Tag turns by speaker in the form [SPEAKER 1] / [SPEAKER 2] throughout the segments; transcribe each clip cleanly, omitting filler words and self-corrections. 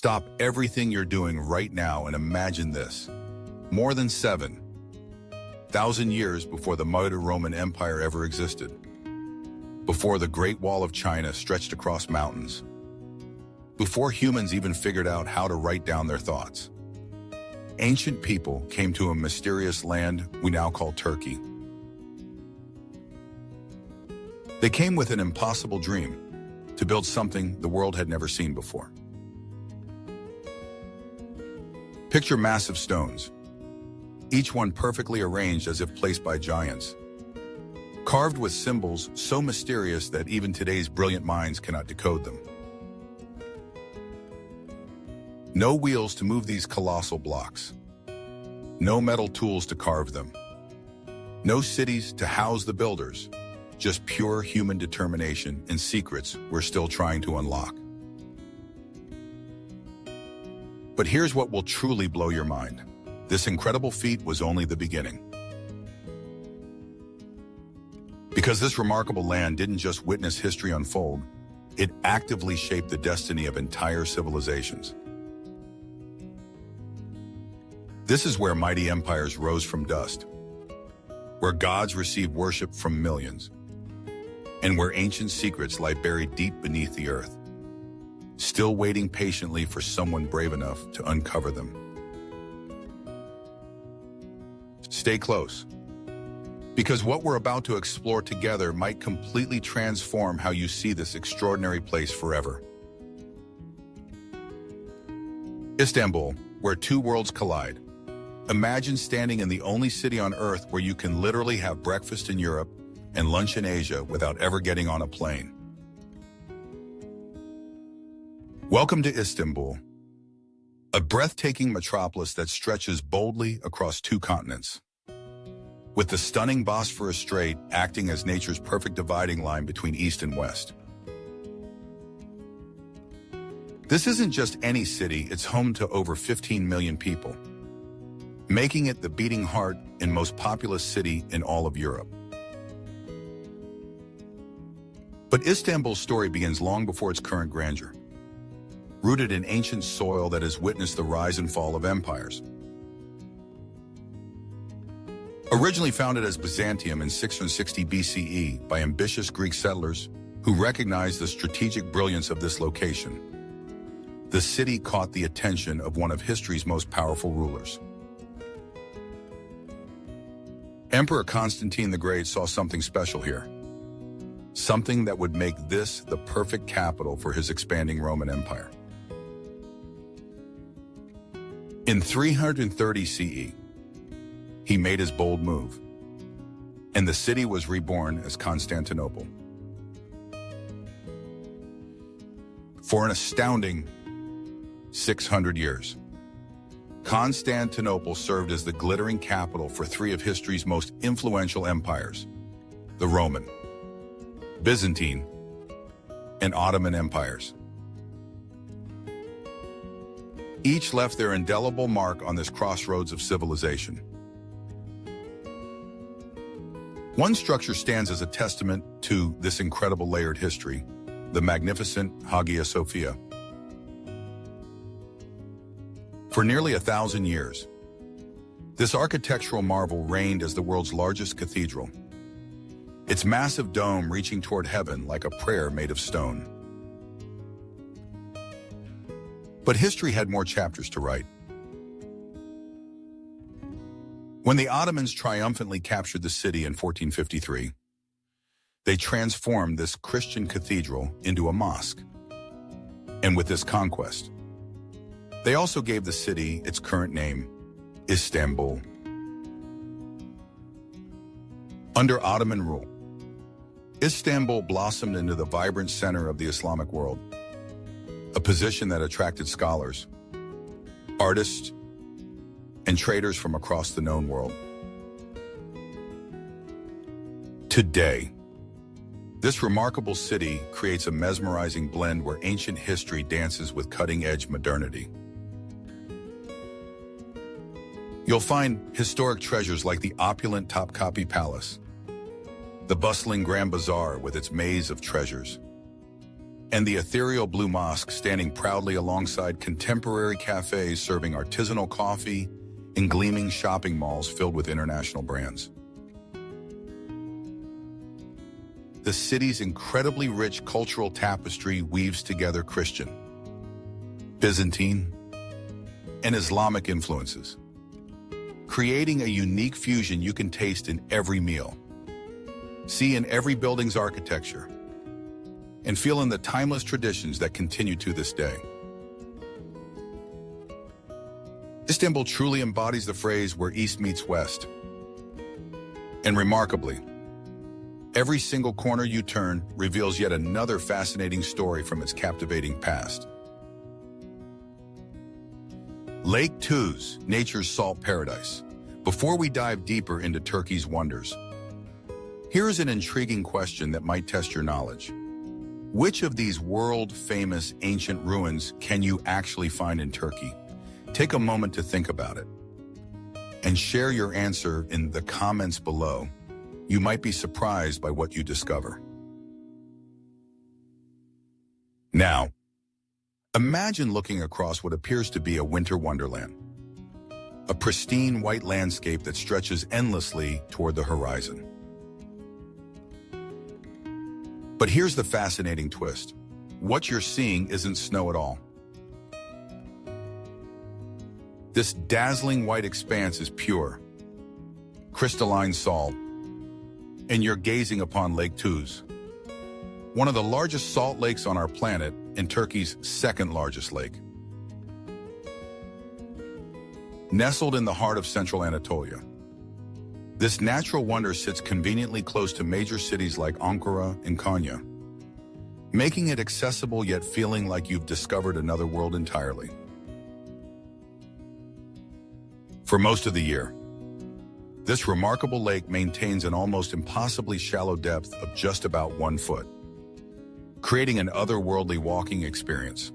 [SPEAKER 1] Stop everything you're doing right now and imagine this. More than 7,000 years before the mighty Roman Empire ever existed. Before the Great Wall of China stretched across mountains. Before humans even figured out how to write down their thoughts. Ancient people came to a mysterious land we now call Turkey. They came with an impossible dream, to build something the world had never seen before. Picture massive stones, each one perfectly arranged as if placed by giants, carved with symbols so mysterious that even today's brilliant minds cannot decode them. No wheels to move these colossal blocks. No metal tools to carve them. No cities to house the builders. Just pure human determination and secrets we're still trying to unlock. But here's what will truly blow your mind. This incredible feat was only the beginning. Because this remarkable land didn't just witness history unfold, it actively shaped the destiny of entire civilizations. This is where mighty empires rose from dust, where gods received worship from millions, and where ancient secrets lie buried deep beneath the earth, still waiting patiently for someone brave enough to uncover them. Stay close, because what we're about to explore together might completely transform how you see this extraordinary place forever. Istanbul, where two worlds collide. Imagine standing in the only city on Earth where you can literally have breakfast in Europe and lunch in Asia without ever getting on a plane. Welcome to Istanbul, a breathtaking metropolis that stretches boldly across two continents, with the stunning Bosphorus Strait acting as nature's perfect dividing line between East and West. This isn't just any city, it's home to over 15 million people, making it the beating heart and most populous city in all of Europe. But Istanbul's story begins long before its current grandeur, rooted in ancient soil that has witnessed the rise and fall of empires. Originally founded as Byzantium in 660 BCE by ambitious Greek settlers who recognized the strategic brilliance of this location, the city caught the attention of one of history's most powerful rulers. Emperor Constantine the Great saw something special here, something that would make this the perfect capital for his expanding Roman Empire. In 330 CE, he made his bold move, and the city was reborn as Constantinople. For an astounding 600 years, Constantinople served as the glittering capital for three of history's most influential empires, the Roman, Byzantine, and Ottoman empires. Each left their indelible mark on this crossroads of civilization. One structure stands as a testament to this incredible layered history, the magnificent Hagia Sophia. For nearly 1,000 years, this architectural marvel reigned as the world's largest cathedral, its massive dome reaching toward heaven like a prayer made of stone. But history had more chapters to write. When the Ottomans triumphantly captured the city in 1453, they transformed this Christian cathedral into a mosque. And with this conquest, they also gave the city its current name, Istanbul. Under Ottoman rule, Istanbul blossomed into the vibrant center of the Islamic world, a position that attracted scholars, artists, and traders from across the known world. Today, this remarkable city creates a mesmerizing blend where ancient history dances with cutting-edge modernity. You'll find historic treasures like the opulent Topkapi Palace, the bustling Grand Bazaar with its maze of treasures, and the ethereal Blue Mosque standing proudly alongside contemporary cafes serving artisanal coffee and gleaming shopping malls filled with international brands. The city's incredibly rich cultural tapestry weaves together Christian, Byzantine, and Islamic influences, creating a unique fusion you can taste in every meal, see in every building's architecture, and feel in the timeless traditions that continue to this day. Istanbul truly embodies the phrase where East meets West. And remarkably, every single corner you turn reveals yet another fascinating story from its captivating past. Lake Tuz, nature's salt paradise. Before we dive deeper into Turkey's wonders, here is an intriguing question that might test your knowledge. Which of these world-famous ancient ruins can you actually find in Turkey? Take a moment to think about it and share your answer in the comments below. You might be surprised by what you discover. Now, imagine looking across what appears to be a winter wonderland, a pristine white landscape that stretches endlessly toward the horizon. But here's the fascinating twist. What you're seeing isn't snow at all. This dazzling white expanse is pure, crystalline salt, and you're gazing upon Lake Tuz, one of the largest salt lakes on our planet and Turkey's second largest lake. Nestled in the heart of central Anatolia, this natural wonder sits conveniently close to major cities like Ankara and Konya, making it accessible yet feeling like you've discovered another world entirely. For most of the year, this remarkable lake maintains an almost impossibly shallow depth of just about 1 foot, creating an otherworldly walking experience.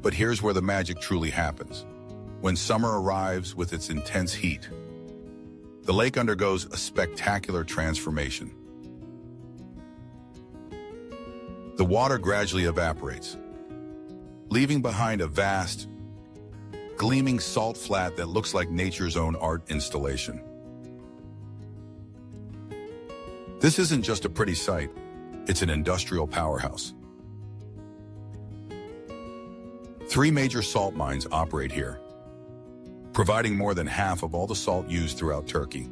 [SPEAKER 1] But here's where the magic truly happens. When summer arrives with its intense heat, the lake undergoes a spectacular transformation. The water gradually evaporates, leaving behind a vast, gleaming salt flat that looks like nature's own art installation. This isn't just a pretty sight, it's an industrial powerhouse. 3 major salt mines operate here, providing more than half of all the salt used throughout Turkey.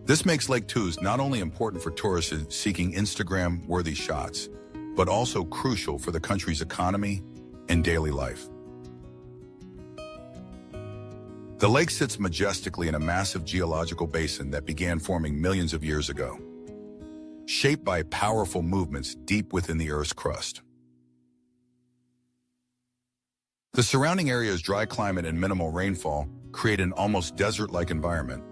[SPEAKER 1] This makes Lake Tuz not only important for tourists seeking Instagram-worthy shots, but also crucial for the country's economy and daily life. The lake sits majestically in a massive geological basin that began forming millions of years ago, shaped by powerful movements deep within the Earth's crust. The surrounding area's dry climate and minimal rainfall create an almost desert-like environment,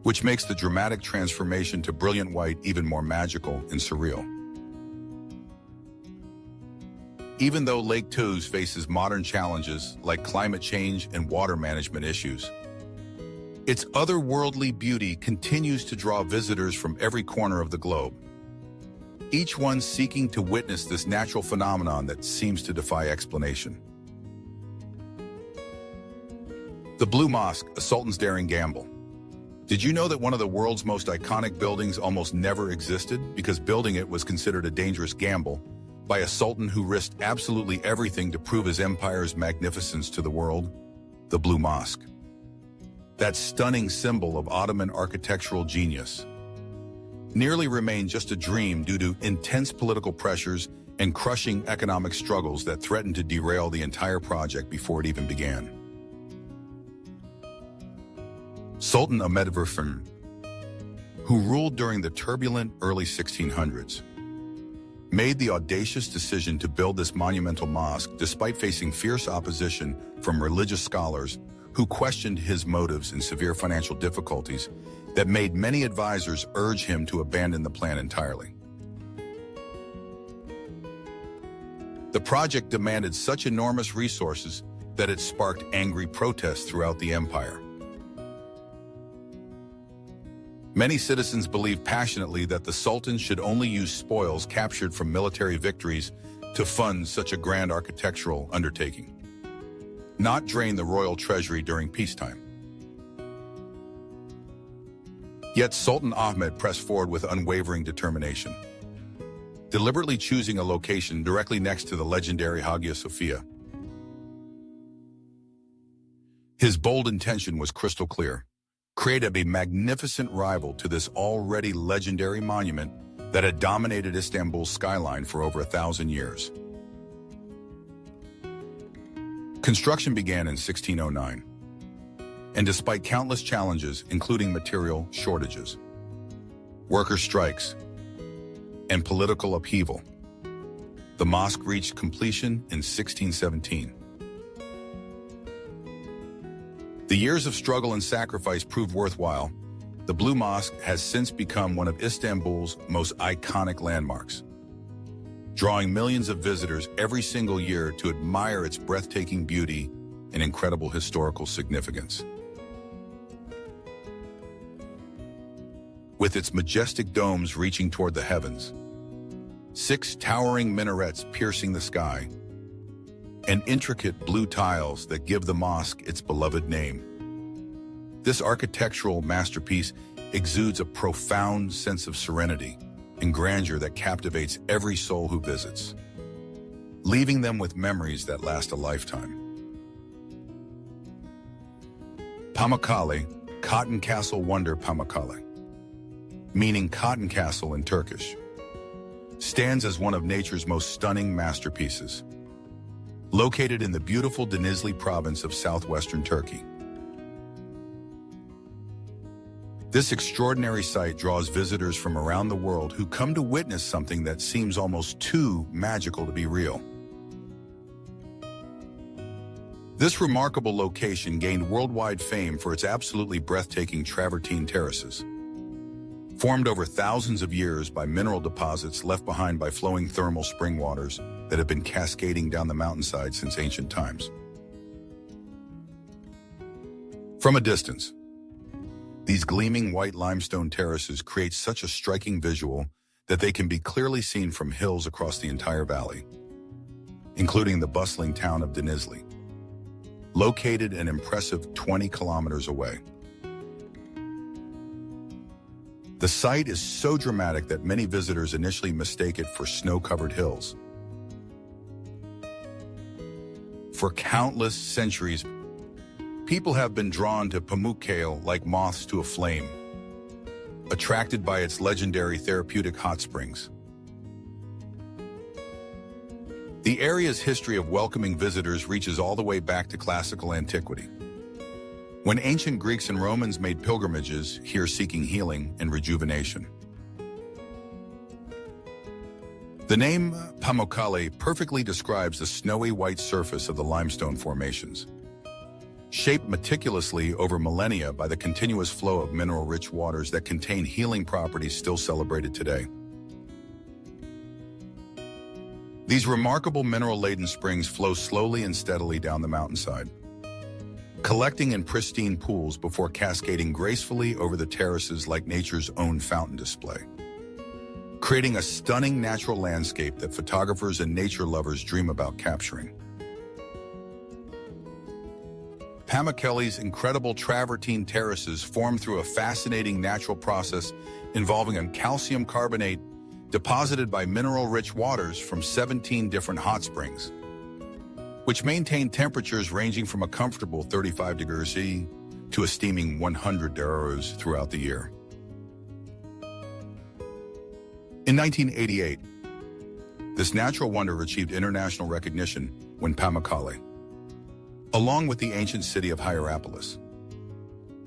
[SPEAKER 1] which makes the dramatic transformation to brilliant white even more magical and surreal. Even though Lake Tuz faces modern challenges like climate change and water management issues, its otherworldly beauty continues to draw visitors from every corner of the globe, each one seeking to witness this natural phenomenon that seems to defy explanation. The Blue Mosque, a sultan's daring gamble. Did you know that one of the world's most iconic buildings almost never existed because building it was considered a dangerous gamble by a sultan who risked absolutely everything to prove his empire's magnificence to the world? The Blue Mosque, that stunning symbol of Ottoman architectural genius, nearly remained just a dream due to intense political pressures and crushing economic struggles that threatened to derail the entire project before it even began. Sultan Ahmed I, who ruled during the turbulent early 1600s, made the audacious decision to build this monumental mosque despite facing fierce opposition from religious scholars who questioned his motives and severe financial difficulties that made many advisors urge him to abandon the plan entirely. The project demanded such enormous resources that it sparked angry protests throughout the empire. Many citizens believe passionately that the Sultan should only use spoils captured from military victories to fund such a grand architectural undertaking, not drain the royal treasury during peacetime. Yet Sultan Ahmed pressed forward with unwavering determination, deliberately choosing a location directly next to the legendary Hagia Sophia. His bold intention was crystal clear: create a magnificent rival to this already legendary monument that had dominated Istanbul's skyline for over 1,000 years. Construction began in 1609, and despite countless challenges, including material shortages, worker strikes, and political upheaval, the mosque reached completion in 1617. The years of struggle and sacrifice proved worthwhile. The Blue Mosque has since become one of Istanbul's most iconic landmarks, drawing millions of visitors every single year to admire its breathtaking beauty and incredible historical significance. With its majestic domes reaching toward the heavens, 6 towering minarets piercing the sky, and intricate blue tiles that give the mosque its beloved name, this architectural masterpiece exudes a profound sense of serenity and grandeur that captivates every soul who visits, leaving them with memories that last a lifetime. Pamukkale, Cotton Castle Wonder. Pamukkale, meaning cotton castle in Turkish, stands as one of nature's most stunning masterpieces. Located in the beautiful Denizli province of southwestern Turkey, this extraordinary site draws visitors from around the world who come to witness something that seems almost too magical to be real. This remarkable location gained worldwide fame for its absolutely breathtaking travertine terraces, formed over thousands of years by mineral deposits left behind by flowing thermal spring waters that have been cascading down the mountainside since ancient times. From a distance, these gleaming white limestone terraces create such a striking visual that they can be clearly seen from hills across the entire valley, including the bustling town of Denizli, located an impressive 20 kilometers away. The site is so dramatic that many visitors initially mistake it for snow-covered hills. For countless centuries, people have been drawn to Pamukkale like moths to a flame, attracted by its legendary therapeutic hot springs. The area's history of welcoming visitors reaches all the way back to classical antiquity, when ancient Greeks and Romans made pilgrimages here seeking healing and rejuvenation. The name Pamukkale perfectly describes the snowy white surface of the limestone formations, shaped meticulously over millennia by the continuous flow of mineral-rich waters that contain healing properties still celebrated today. These remarkable mineral-laden springs flow slowly and steadily down the mountainside, collecting in pristine pools before cascading gracefully over the terraces like nature's own fountain display, creating a stunning natural landscape that photographers and nature lovers dream about capturing. Pamukkale's incredible travertine terraces form through a fascinating natural process involving a calcium carbonate deposited by mineral-rich waters from 17 different hot springs, which maintain temperatures ranging from a comfortable 35 degrees C to a steaming 100 degrees throughout the year. In 1988, this natural wonder achieved international recognition when Pamukkale, along with the ancient city of Hierapolis,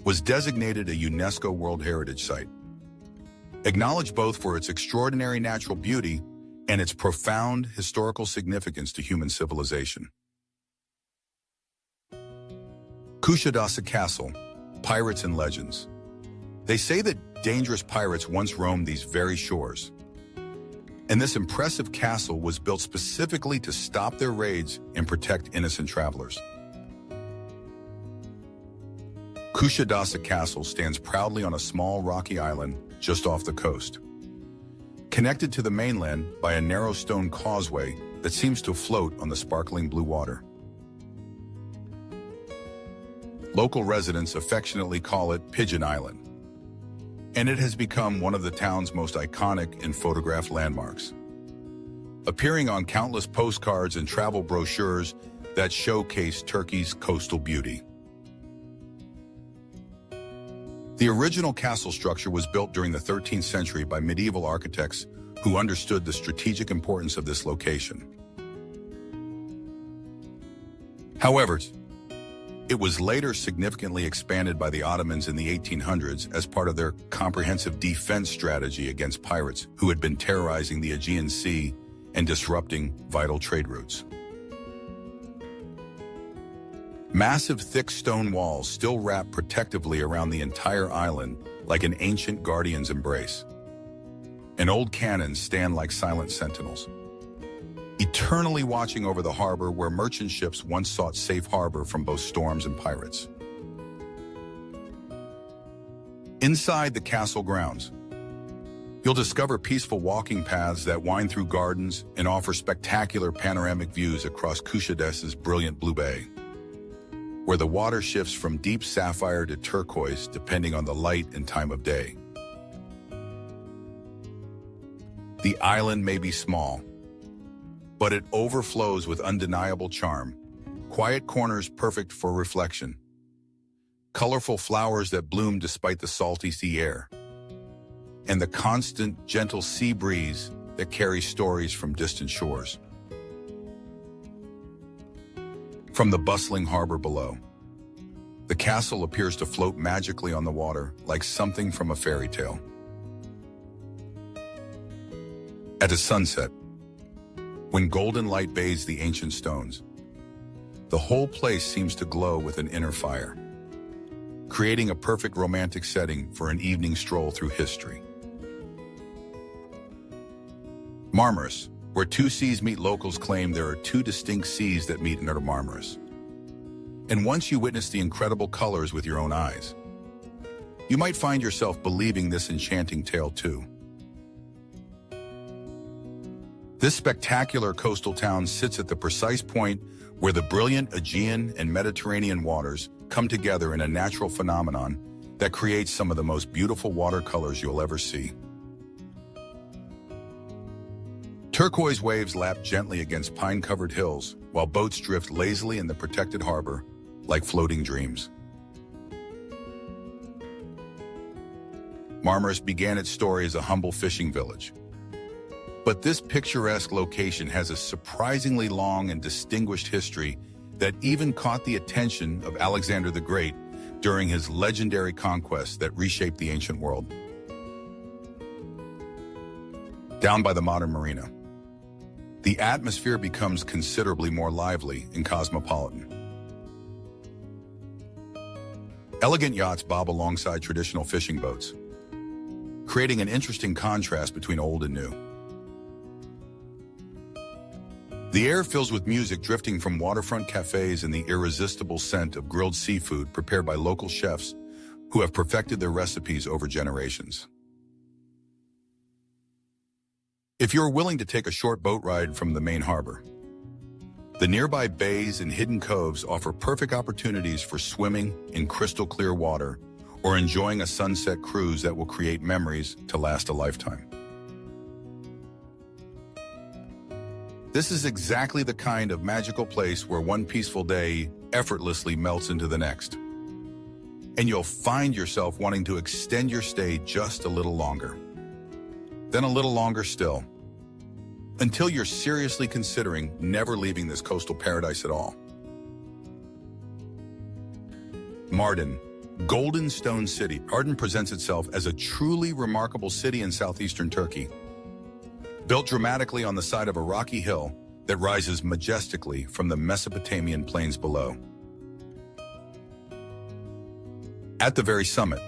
[SPEAKER 1] was designated a UNESCO World Heritage Site, acknowledged both for its extraordinary natural beauty and its profound historical significance to human civilization. Cappadocia Castle, Pirates and Legends. They say that dangerous pirates once roamed these very shores, and this impressive castle was built specifically to stop their raids and protect innocent travelers. Cappadocia Castle stands proudly on a small rocky island just off the coast, connected to the mainland by a narrow stone causeway that seems to float on the sparkling blue water. Local residents affectionately call it Pigeon Island, and it has become one of the town's most iconic and photographed landmarks, appearing on countless postcards and travel brochures that showcase Turkey's coastal beauty. The original castle structure was built during the 13th century by medieval architects who understood the strategic importance of this location. However, it was later significantly expanded by the Ottomans in the 1800s as part of their comprehensive defense strategy against pirates who had been terrorizing the Aegean Sea and disrupting vital trade routes. Massive thick stone walls still wrap protectively around the entire island like an ancient guardian's embrace. And old cannons stand like silent sentinels, eternally watching over the harbor where merchant ships once sought safe harbor from both storms and pirates. Inside the castle grounds, you'll discover peaceful walking paths that wind through gardens and offer spectacular panoramic views across Cappadocia's brilliant blue bay, where the water shifts from deep sapphire to turquoise depending on the light and time of day. The island may be small, but it overflows with undeniable charm. Quiet corners perfect for reflection, colorful flowers that bloom despite the salty sea air, and the constant, gentle sea breeze that carries stories from distant shores. From the bustling harbor below, the castle appears to float magically on the water like something from a fairy tale. At a sunset, when golden light bathes the ancient stones, the whole place seems to glow with an inner fire, creating a perfect romantic setting for an evening stroll through history. Marmaris, where two seas meet, locals claim there are two distinct seas that meet under Marmaris. And once you witness the incredible colors with your own eyes, you might find yourself believing this enchanting tale too. This spectacular coastal town sits at the precise point where the brilliant Aegean and Mediterranean waters come together in a natural phenomenon that creates some of the most beautiful watercolors you'll ever see. Turquoise waves lap gently against pine-covered hills, while boats drift lazily in the protected harbor like floating dreams. Marmaris began its story as a humble fishing village, but this picturesque location has a surprisingly long and distinguished history that even caught the attention of Alexander the Great during his legendary conquests that reshaped the ancient world. Down by the modern marina, the atmosphere becomes considerably more lively and cosmopolitan. Elegant yachts bob alongside traditional fishing boats, creating an interesting contrast between old and new. The air fills with music drifting from waterfront cafes and the irresistible scent of grilled seafood prepared by local chefs who have perfected their recipes over generations. If you're willing to take a short boat ride from the main harbor, the nearby bays and hidden coves offer perfect opportunities for swimming in crystal clear water or enjoying a sunset cruise that will create memories to last a lifetime. This is exactly the kind of magical place where one peaceful day effortlessly melts into the next, and you'll find yourself wanting to extend your stay just a little longer, then a little longer still, until you're seriously considering never leaving this coastal paradise at all. Mardin, Golden Stone City. Mardin presents itself as a truly remarkable city in southeastern Turkey, built dramatically on the side of a rocky hill that rises majestically from the Mesopotamian plains below. At the very summit,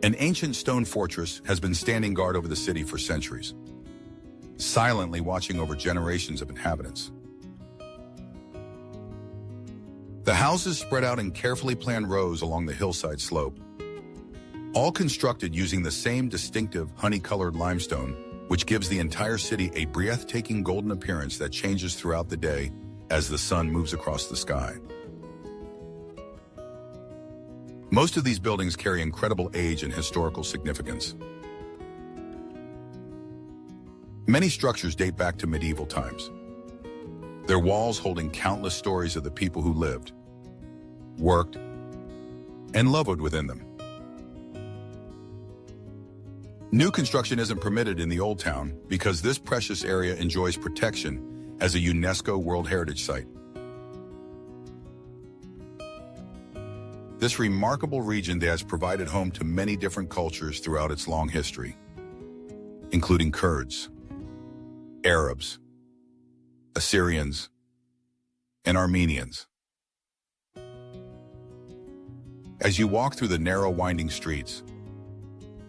[SPEAKER 1] an ancient stone fortress has been standing guard over the city for centuries, silently watching over generations of inhabitants. The houses spread out in carefully planned rows along the hillside slope, all constructed using the same distinctive honey-colored limestone, which gives the entire city a breathtaking golden appearance that changes throughout the day as the sun moves across the sky. Most of these buildings carry incredible age and historical significance. Many structures date back to medieval times, their walls holding countless stories of the people who lived, worked, and loved within them. New construction isn't permitted in the Old Town because this precious area enjoys protection as a UNESCO World Heritage Site. This remarkable region has provided home to many different cultures throughout its long history, including Kurds, Arabs, Assyrians, and Armenians. As you walk through the narrow, winding streets,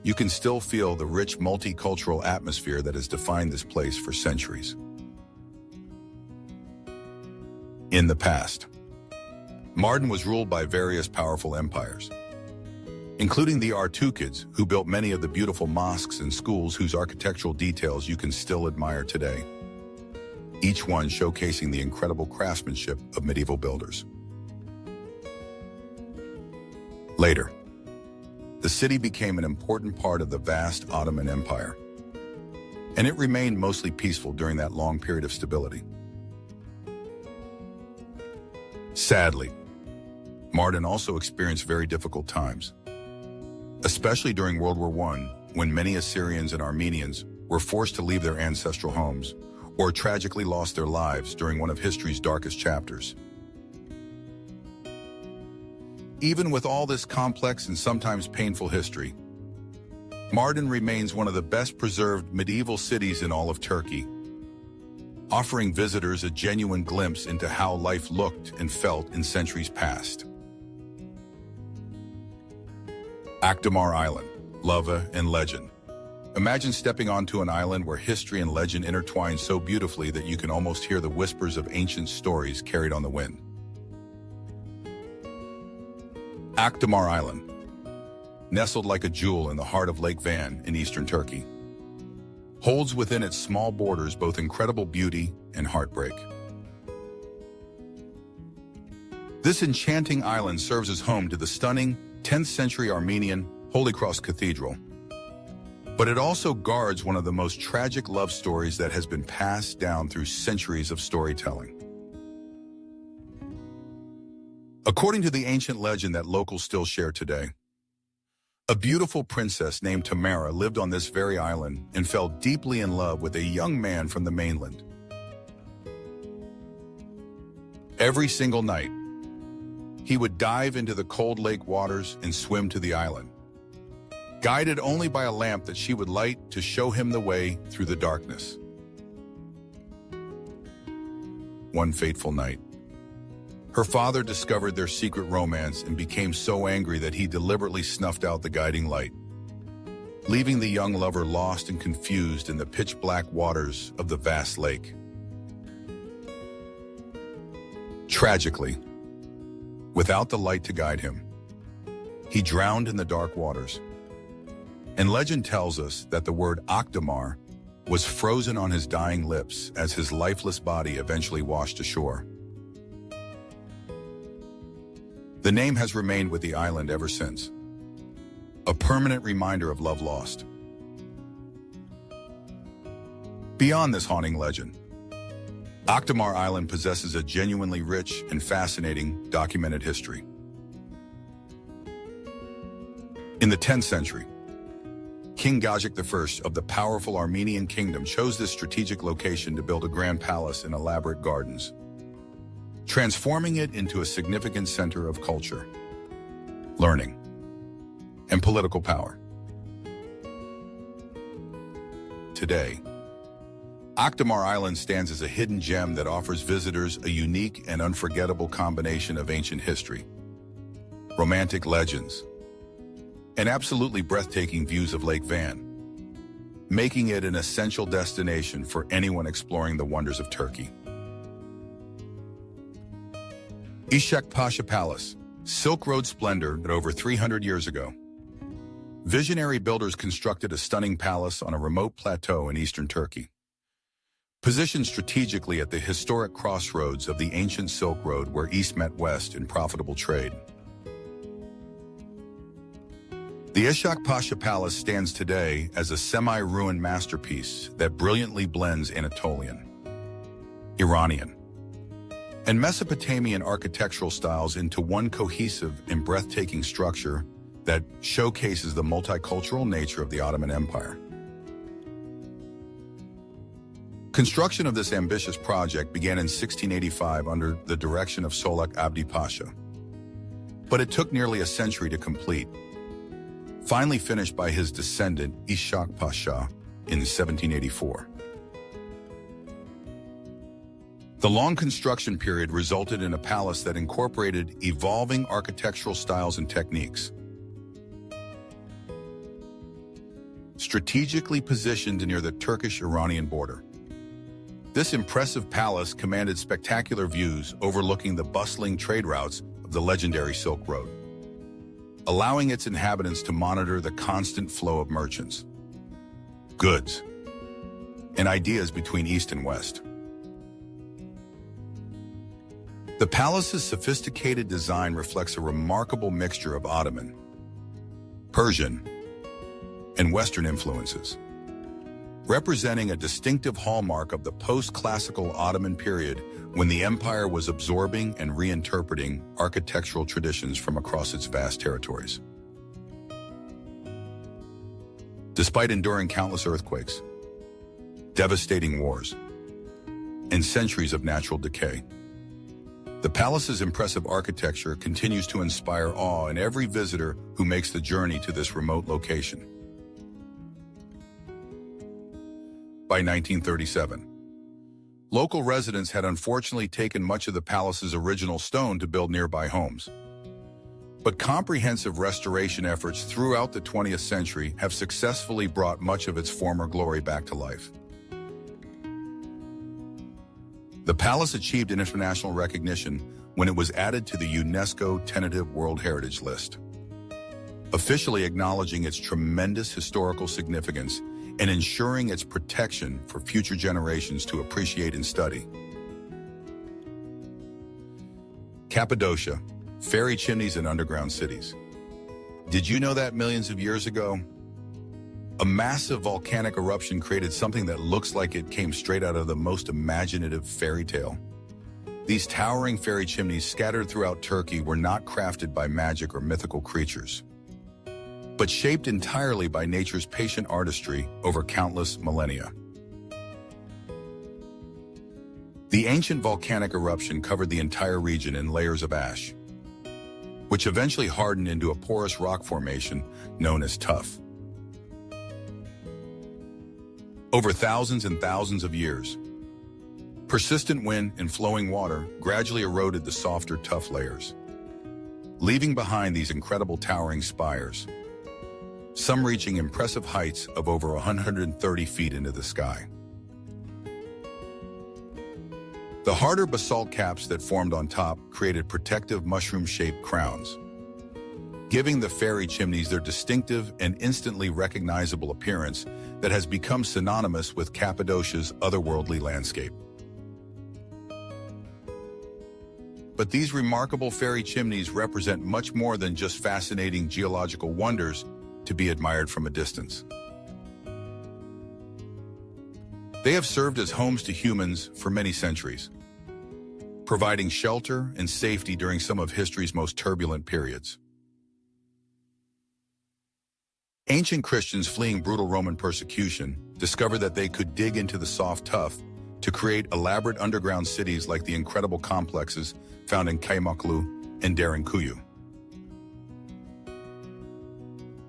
[SPEAKER 1] you can still feel the rich multicultural atmosphere that has defined this place for centuries. In the past, Mardin was ruled by various powerful empires, including the Artukids, who built many of the beautiful mosques and schools whose architectural details you can still admire today, each one showcasing the incredible craftsmanship of medieval builders. Later, the city became an important part of the vast Ottoman Empire, and it remained mostly peaceful during that long period of stability. Sadly, Mardin also experienced very difficult times, especially during World War I, when many Assyrians and Armenians were forced to leave their ancestral homes or tragically lost their lives during one of history's darkest chapters. Even with all this complex and sometimes painful history, Mardin remains one of the best preserved medieval cities in all of Turkey, offering visitors a genuine glimpse into how life looked and felt in centuries past. Akdamar Island, love and legend. Imagine stepping onto an island where history and legend intertwine so beautifully that you can almost hear the whispers of ancient stories carried on the wind. Akdamar Island, nestled like a jewel in the heart of Lake Van in eastern Turkey, holds within its small borders both incredible beauty and heartbreak. This enchanting island serves as home to the stunning 10th century Armenian Holy Cross Cathedral, but it also guards one of the most tragic love stories that has been passed down through centuries of storytelling. According to the ancient legend that locals still share today, a beautiful princess named Tamara lived on this very island and fell deeply in love with a young man from the mainland. Every single night, he would dive into the cold lake waters and swim to the island, guided only by a lamp that she would light to show him the way through the darkness. One fateful night, her father discovered their secret romance and became so angry that he deliberately snuffed out the guiding light, leaving the young lover lost and confused in the pitch-black waters of the vast lake. Tragically, without the light to guide him, he drowned in the dark waters. And legend tells us that the word Akdamar was frozen on his dying lips as his lifeless body eventually washed ashore. The name has remained with the island ever since, a permanent reminder of love lost. Beyond this haunting legend, Akdamar Island possesses a genuinely rich and fascinating documented history. In the 10th century, King Gajik I of the powerful Armenian kingdom chose this strategic location to build a grand palace and elaborate gardens, transforming it into a significant center of culture, learning, and political power. Today, Akdamar Island stands as a hidden gem that offers visitors a unique and unforgettable combination of ancient history, romantic legends, and absolutely breathtaking views of Lake Van, making it an essential destination for anyone exploring the wonders of Turkey. Ishak Pasha Palace, Silk Road splendor that over 300 years ago. Visionary builders constructed a stunning palace on a remote plateau in eastern Turkey. Positioned strategically at the historic crossroads of the ancient Silk Road where east met west in profitable trade. The Ishak Pasha Palace stands today as a semi-ruined masterpiece that brilliantly blends Anatolian, Iranian, and Mesopotamian architectural styles into one cohesive and breathtaking structure that showcases the multicultural nature of the Ottoman Empire. Construction of this ambitious project began in 1685 under the direction of Solak Abdi Pasha, but it took nearly a century to complete, finally finished by his descendant Ishak Pasha in 1784. The long construction period resulted in a palace that incorporated evolving architectural styles and techniques. Strategically positioned near the Turkish-Iranian border, this impressive palace commanded spectacular views overlooking the bustling trade routes of the legendary Silk Road, allowing its inhabitants to monitor the constant flow of merchants, goods, and ideas between East and West. The palace's sophisticated design reflects a remarkable mixture of Ottoman, Persian, and Western influences, representing a distinctive hallmark of the post-classical Ottoman period when the empire was absorbing and reinterpreting architectural traditions from across its vast territories. Despite enduring countless earthquakes, devastating wars, and centuries of natural decay, the palace's impressive architecture continues to inspire awe in every visitor who makes the journey to this remote location. By 1937, local residents had unfortunately taken much of the palace's original stone to build nearby homes. But comprehensive restoration efforts throughout the 20th century have successfully brought much of its former glory back to life. The palace achieved international recognition when it was added to the UNESCO tentative World Heritage List, officially acknowledging its tremendous historical significance and ensuring its protection for future generations to appreciate and study. Cappadocia, fairy chimneys and underground cities. Did you know that millions of years ago, a massive volcanic eruption created something that looks like it came straight out of the most imaginative fairy tale? These towering fairy chimneys scattered throughout Turkey were not crafted by magic or mythical creatures, but shaped entirely by nature's patient artistry over countless millennia. The ancient volcanic eruption covered the entire region in layers of ash, which eventually hardened into a porous rock formation known as tuff. Over thousands and thousands of years, persistent wind and flowing water gradually eroded the softer, tough layers, leaving behind these incredible towering spires, some reaching impressive heights of over 130 feet into the sky. The harder basalt caps that formed on top created protective mushroom-shaped crowns, giving the fairy chimneys their distinctive and instantly recognizable appearance that has become synonymous with Cappadocia's otherworldly landscape. But these remarkable fairy chimneys represent much more than just fascinating geological wonders to be admired from a distance. They have served as homes to humans for many centuries, providing shelter and safety during some of history's most turbulent periods. Ancient Christians fleeing brutal Roman persecution discovered that they could dig into the soft tuff to create elaborate underground cities like the incredible complexes found in Kaymaklu and Derinkuyu.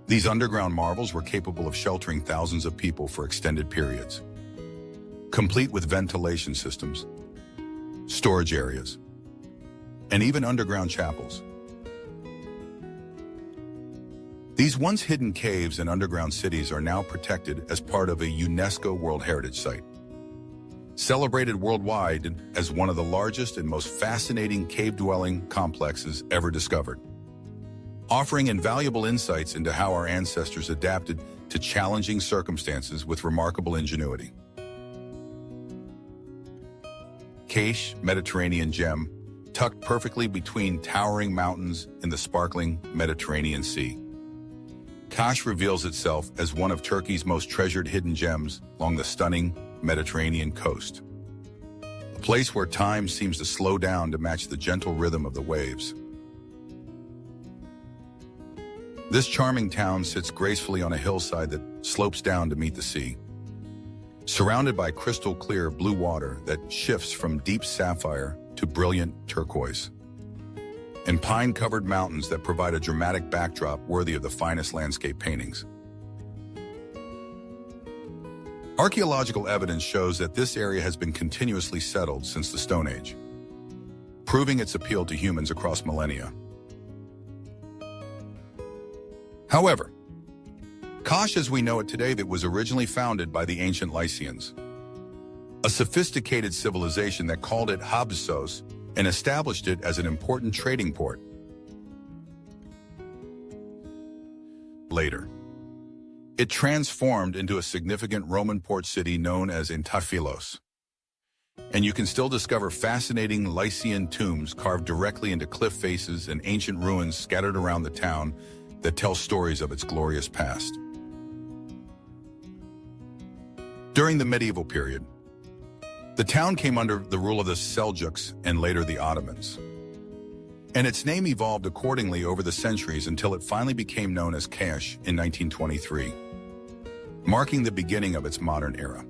[SPEAKER 1] These underground marvels were capable of sheltering thousands of people for extended periods, complete with ventilation systems, storage areas, and even underground chapels. These once hidden caves and underground cities are now protected as part of a UNESCO World Heritage Site, celebrated worldwide as one of the largest and most fascinating cave-dwelling complexes ever discovered, offering invaluable insights into how our ancestors adapted to challenging circumstances with remarkable ingenuity. Cappadocia, Mediterranean gem, tucked perfectly between towering mountains in the sparkling Mediterranean Sea. Cappadocia reveals itself as one of Turkey's most treasured hidden gems along the stunning Mediterranean coast, a place where time seems to slow down to match the gentle rhythm of the waves. This charming town sits gracefully on a hillside that slopes down to meet the sea, surrounded by crystal-clear blue water that shifts from deep sapphire to brilliant turquoise, and pine-covered mountains that provide a dramatic backdrop worthy of the finest landscape paintings. Archaeological evidence shows that this area has been continuously settled since the Stone Age, proving its appeal to humans across millennia. However, Cappadocia as we know it today that was originally founded by the ancient Lycians, a sophisticated civilization that called it Ephesus and established it as an important trading port. Later, it transformed into a significant Roman port city known as Ephesus, and you can still discover fascinating Lycian tombs carved directly into cliff faces and ancient ruins scattered around the town that tell stories of its glorious past. During the medieval period, the town came under the rule of the Seljuks and later the Ottomans, and its name evolved accordingly over the centuries until it finally became known as Cappadocia in 1923, marking the beginning of its modern era.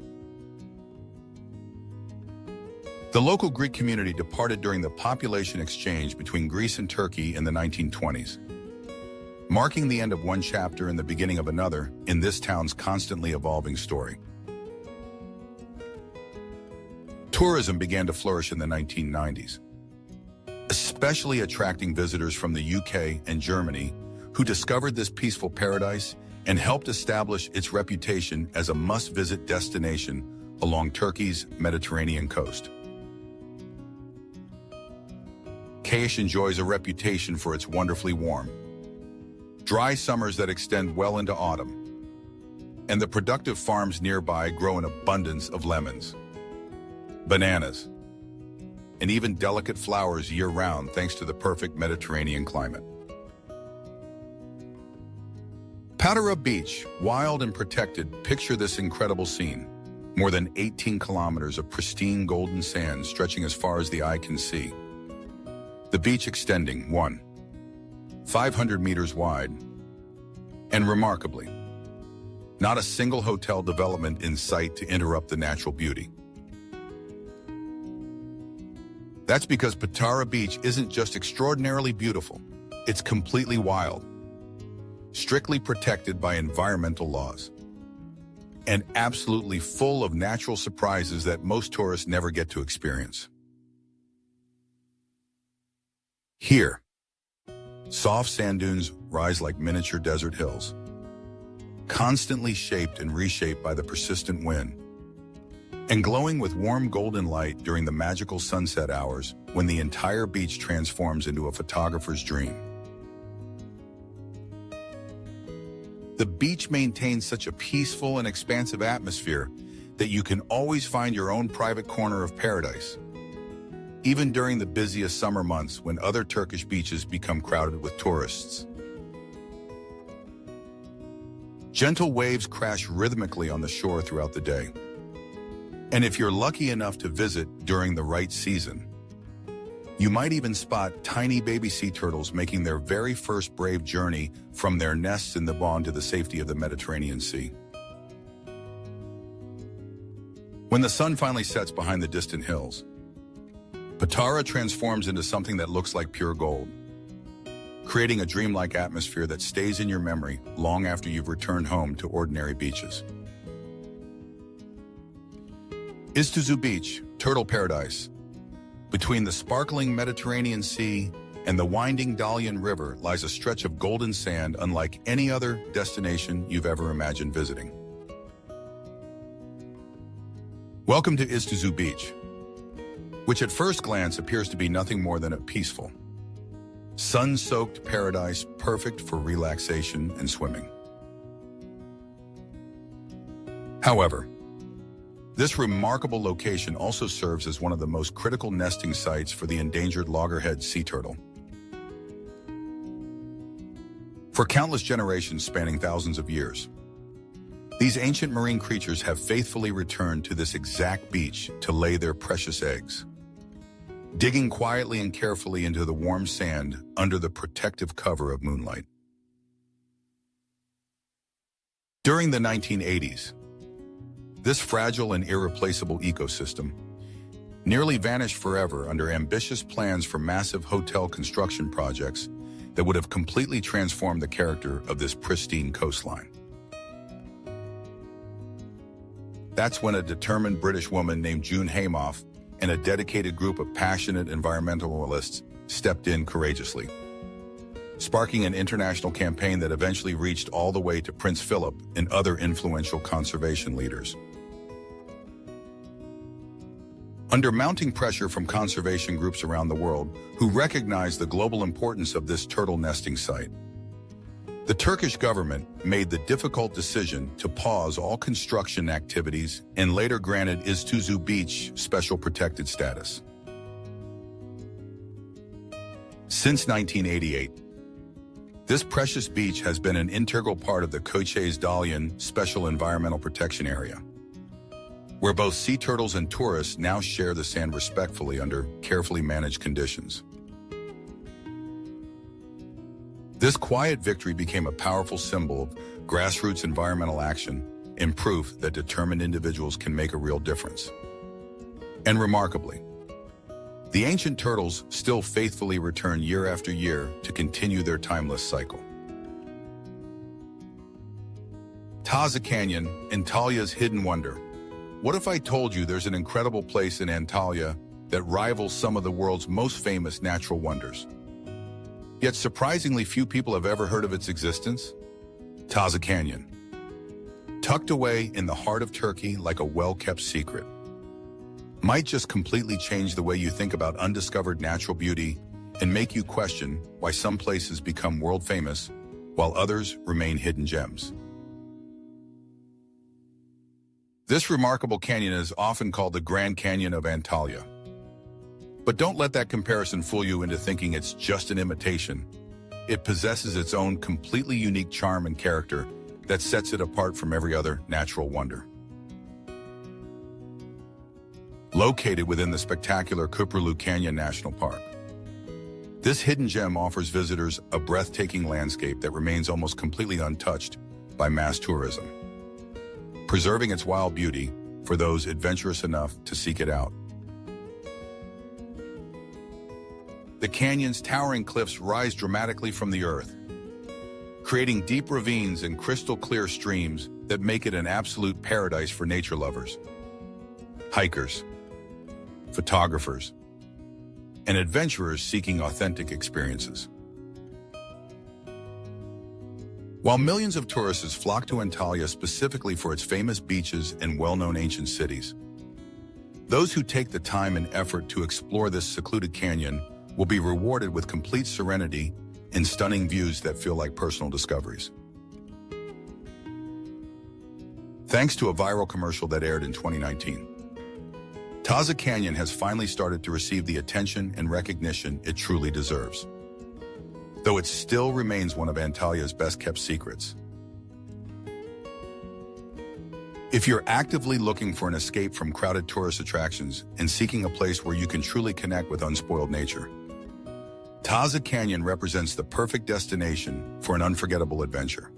[SPEAKER 1] The local Greek community departed during the population exchange between Greece and Turkey in the 1920s, marking the end of one chapter and the beginning of another in this town's constantly evolving story. Tourism began to flourish in the 1990s, especially attracting visitors from the UK and Germany who discovered this peaceful paradise and helped establish its reputation as a must-visit destination along Turkey's Mediterranean coast. Cappadocia enjoys a reputation for its wonderfully warm, dry summers that extend well into autumn, and the productive farms nearby grow an abundance of lemons, bananas, and even delicate flowers year-round thanks to the perfect Mediterranean climate. Cappadocia Beach, wild and protected, picture this incredible scene. More than 18 kilometers of pristine golden sand stretching as far as the eye can see. The beach extending 500 meters wide, and remarkably, not a single hotel development in sight to interrupt the natural beauty. That's because Cappadocia Beach isn't just extraordinarily beautiful, it's completely wild, strictly protected by environmental laws, and absolutely full of natural surprises that most tourists never get to experience. Here, soft sand dunes rise like miniature desert hills, constantly shaped and reshaped by the persistent wind, and glowing with warm golden light during the magical sunset hours when the entire beach transforms into a photographer's dream. The beach maintains such a peaceful and expansive atmosphere that you can always find your own private corner of paradise, even during the busiest summer months when other Turkish beaches become crowded with tourists. Gentle waves crash rhythmically on the shore throughout the day. And if you're lucky enough to visit during the right season, you might even spot tiny baby sea turtles making their very first brave journey from their nests in the pond to the safety of the Mediterranean Sea. When the sun finally sets behind the distant hills, Cappadocia transforms into something that looks like pure gold, creating a dreamlike atmosphere that stays in your memory long after you've returned home to ordinary beaches. Istanbul Beach, Turtle Paradise. Between the sparkling Mediterranean Sea and the winding Dalyan River lies a stretch of golden sand unlike any other destination you've ever imagined visiting. Welcome to Istanbul Beach, which at first glance appears to be nothing more than a peaceful, sun-soaked paradise perfect for relaxation and swimming. However, this remarkable location also serves as one of the most critical nesting sites for the endangered loggerhead sea turtle. For countless generations spanning thousands of years, these ancient marine creatures have faithfully returned to this exact beach to lay their precious eggs, digging quietly and carefully into the warm sand under the protective cover of moonlight. During the 1980s, this fragile and irreplaceable ecosystem nearly vanished forever under ambitious plans for massive hotel construction projects that would have completely transformed the character of this pristine coastline. That's when a determined British woman named June Haymoff and a dedicated group of passionate environmentalists stepped in courageously, sparking an international campaign that eventually reached all the way to Prince Philip and other influential conservation leaders. Under mounting pressure from conservation groups around the world who recognize the global importance of this turtle nesting site, the Turkish government made the difficult decision to pause all construction activities and later granted Istanbul Beach special protected status. Since 1988, this precious beach has been an integral part of the Koçes Dalyan Special Environmental Protection Area, where both sea turtles and tourists now share the sand respectfully under carefully managed conditions. This quiet victory became a powerful symbol of grassroots environmental action and proof that determined individuals can make a real difference. And remarkably, the ancient turtles still faithfully return year after year to continue their timeless cycle. Taza Canyon, Antalya's hidden wonder. What if I told you there's an incredible place in Antalya that rivals some of the world's most famous natural wonders? Yet surprisingly few people have ever heard of its existence? Taza Canyon. Tucked away in the heart of Turkey like a well-kept secret, might just completely change the way you think about undiscovered natural beauty and make you question why some places become world famous while others remain hidden gems. This remarkable canyon is often called the Grand Canyon of Antalya. But don't let that comparison fool you into thinking it's just an imitation. It possesses its own completely unique charm and character that sets it apart from every other natural wonder. Located within the spectacular Köprülü Canyon National Park, this hidden gem offers visitors a breathtaking landscape that remains almost completely untouched by mass tourism, preserving its wild beauty for those adventurous enough to seek it out. The canyon's towering cliffs rise dramatically from the earth, creating deep ravines and crystal-clear streams that make it an absolute paradise for nature lovers, hikers, photographers, and adventurers seeking authentic experiences. While millions of tourists flock to Antalya specifically for its famous beaches and well-known ancient cities, those who take the time and effort to explore this secluded canyon will be rewarded with complete serenity and stunning views that feel like personal discoveries. Thanks to a viral commercial that aired in 2019, Taza Canyon has finally started to receive the attention and recognition it truly deserves, though it still remains one of Antalya's best-kept secrets. If you're actively looking for an escape from crowded tourist attractions and seeking a place where you can truly connect with unspoiled nature, Taza Canyon represents the perfect destination for an unforgettable adventure.